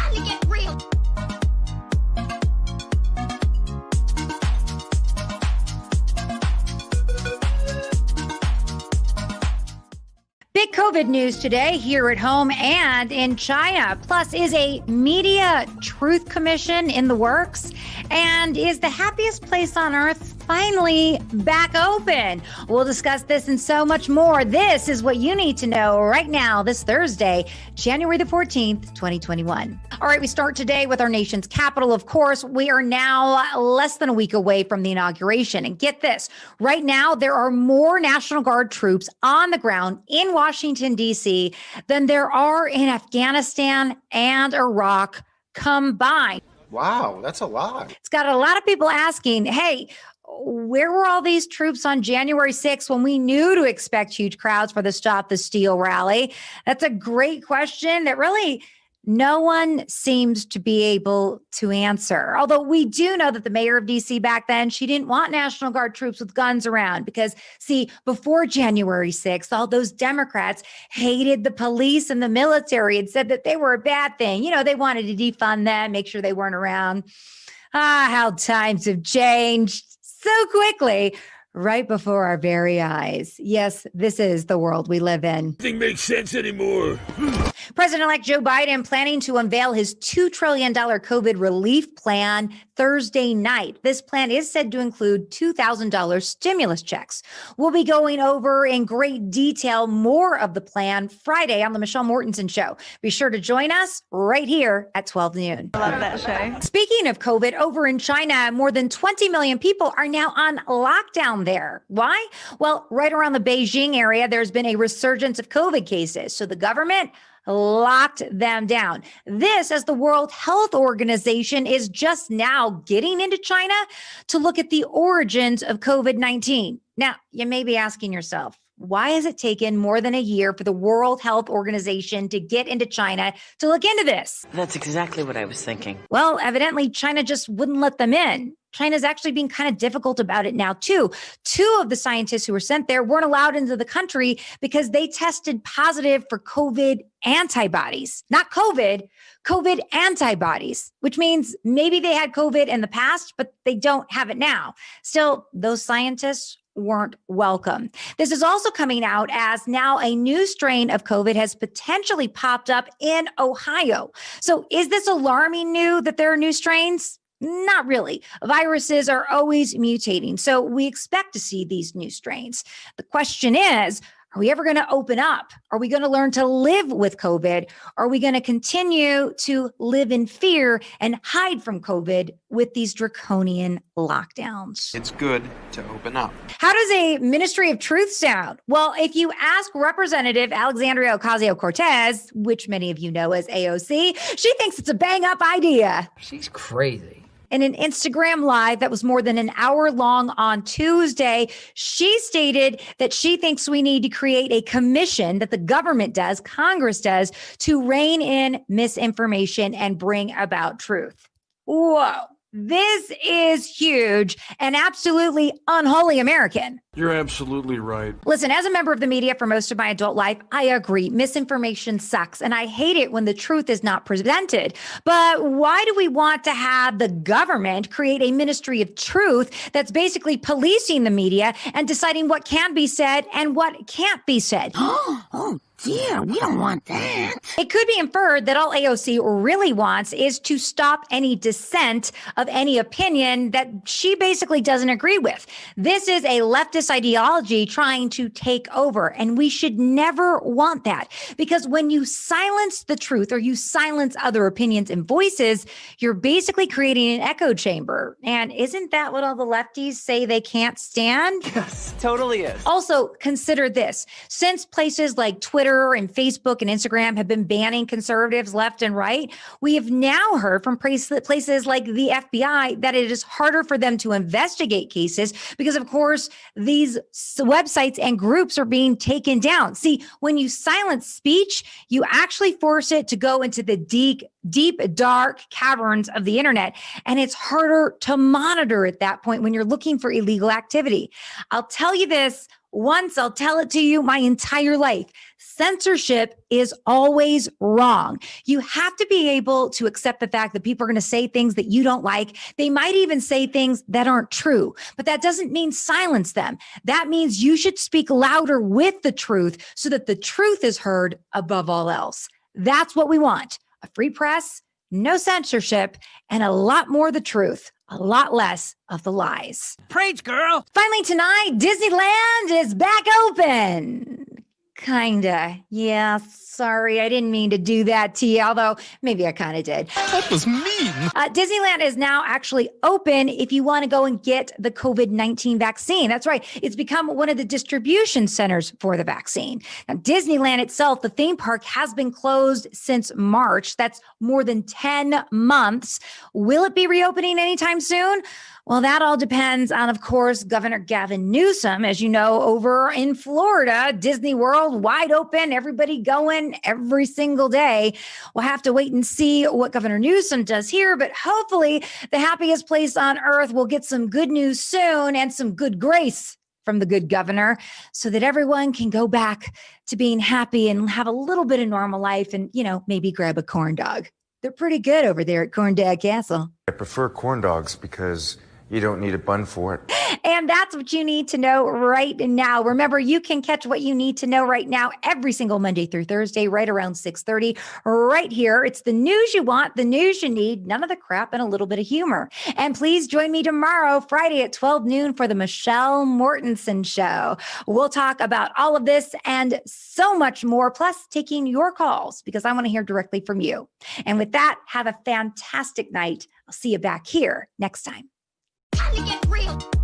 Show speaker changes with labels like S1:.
S1: time to get real.
S2: Big COVID news today here at home and in China. Plus, is a media truth commission in the works? And is the happiest place on earth finally back open? We'll discuss this and so much more. This is what you need to know right now, this Thursday, January the 14th, 2021. All right, we start today with our nation's capital. Of course, we are now less than a week away from the inauguration. And get this, right now, there are more National Guard troops on the ground in Washington, D.C. than there are in Afghanistan and Iraq combined.
S3: Wow, that's a lot.
S2: It's got a lot of people asking, hey, where were all these troops on January 6th when we knew to expect huge crowds for the Stop the Steal rally? That's a great question that really no one seems to be able to answer. Although we do know that the mayor of DC back then, she didn't want National Guard troops with guns around because, see, before January 6th, all those Democrats hated the police and the military and said that they were a bad thing. You know, they wanted to defund them, make sure they weren't around. How times have changed so quickly. Right before our very eyes. Yes, this is the world we live in.
S4: Nothing makes sense anymore.
S2: President-elect Joe Biden planning to unveil his $2 trillion COVID relief plan Thursday night. This plan is said to include $2,000 stimulus checks. We'll be going over in great detail more of the plan Friday on the Michelle Mortensen Show. Be sure to join us right here at 12 noon.
S5: I love that show.
S2: Speaking of COVID, over in China, more than 20 million people are now on lockdown there. Why? Well, right around the Beijing area, there's been a resurgence of COVID cases. So the government locked them down. This, as the World Health Organization is just now getting into China to look at the origins of COVID-19. Now, you may be asking yourself, why has it taken more than a year for the World Health Organization to get into China to look into this?
S6: That's exactly what I was thinking.
S2: Well, evidently, China just wouldn't let them in. China's actually being kind of difficult about it now, too. Two of the scientists who were sent there weren't allowed into the country because they tested positive for COVID antibodies. Not COVID, COVID antibodies, which means maybe they had COVID in the past, but they don't have it now. Still, those scientists weren't welcome. This is also coming out as now a new strain of COVID has potentially popped up in Ohio. So is this alarming new that there are new strains? Not really. Viruses are always mutating, so we expect to see these new strains. The question is, are we ever going to open up? Are we going to learn to live with COVID? Are we going to continue to live in fear and hide from COVID with these draconian lockdowns?
S3: It's good to open up.
S2: How does a Ministry of Truth sound? Well, if you ask Representative Alexandria Ocasio-Cortez, which many of you know as AOC, she thinks it's a bang-up idea.
S7: She's crazy.
S2: In an Instagram live that was more than an hour long on Tuesday, she stated that she thinks we need to create a commission that the government does, Congress does, to rein in misinformation and bring about truth. Whoa. This is huge and absolutely unholy American.
S4: You're absolutely right.
S2: Listen, as a member of the media for most of my adult life, I agree. Misinformation sucks, and I hate it when the truth is not presented. But why do we want to have the government create a ministry of truth that's basically policing the media and deciding what can be said and what can't be said?
S1: Oh, dear, we don't want that.
S2: It could be inferred that all AOC really wants is to stop any dissent of any opinion that she basically doesn't agree with. This is a leftist ideology trying to take over, and we should never want that, because when you silence the truth or you silence other opinions and voices, you're basically creating an echo chamber. And isn't that what all the lefties say they can't stand?
S6: Yes, totally is.
S2: Also, consider this. Since places like Twitter and Facebook and Instagram have been banning conservatives left and right, we have now heard from places like the FBI that it is harder for them to investigate cases because, of course, these websites and groups are being taken down. See, when you silence speech, you actually force it to go into the deep, dark caverns of the internet. And it's harder to monitor at that point when you're looking for illegal activity. I'll tell you this once, I'll tell it to you my entire life. Censorship is always wrong. You have to be able to accept the fact that people are going to say things that you don't like. They might even say things that aren't true, but that doesn't mean silence them. That means you should speak louder with the truth so that the truth is heard above all else. That's what we want. A free press, no censorship, and a lot more of the truth, a lot less of the lies.
S5: Preach, girl.
S2: Finally tonight, Disneyland is back open. Kinda. Yeah, sorry. I didn't mean to do that to you, although maybe I kind of did.
S7: That was mean.
S2: Disneyland is now actually open if you want to go and get the COVID-19 vaccine. That's right. It's become one of the distribution centers for the vaccine. Now, Disneyland itself, the theme park, has been closed since March. That's more than 10 months. Will it be reopening anytime soon? Well, that all depends on, of course, Governor Gavin Newsom. As you know, over in Florida, Disney World wide open, everybody going every single day. We'll have to wait and see what Governor Newsom does here, but hopefully the happiest place on earth will get some good news soon and some good grace from the good governor so that everyone can go back to being happy and have a little bit of normal life and, maybe grab a corn dog. They're pretty good over there at Corn Dog Castle.
S8: I prefer corn dogs because you don't need a bun for it.
S2: And that's what you need to know right now. Remember, you can catch what you need to know right now every single Monday through Thursday, right around 6:30, right here. It's the news you want, the news you need, none of the crap, and a little bit of humor. And please join me tomorrow, Friday at 12 noon for the Michelle Mortensen Show. We'll talk about all of this and so much more, plus taking your calls because I want to hear directly from you. And with that, have a fantastic night. I'll see you back here next time.
S1: Time to get real.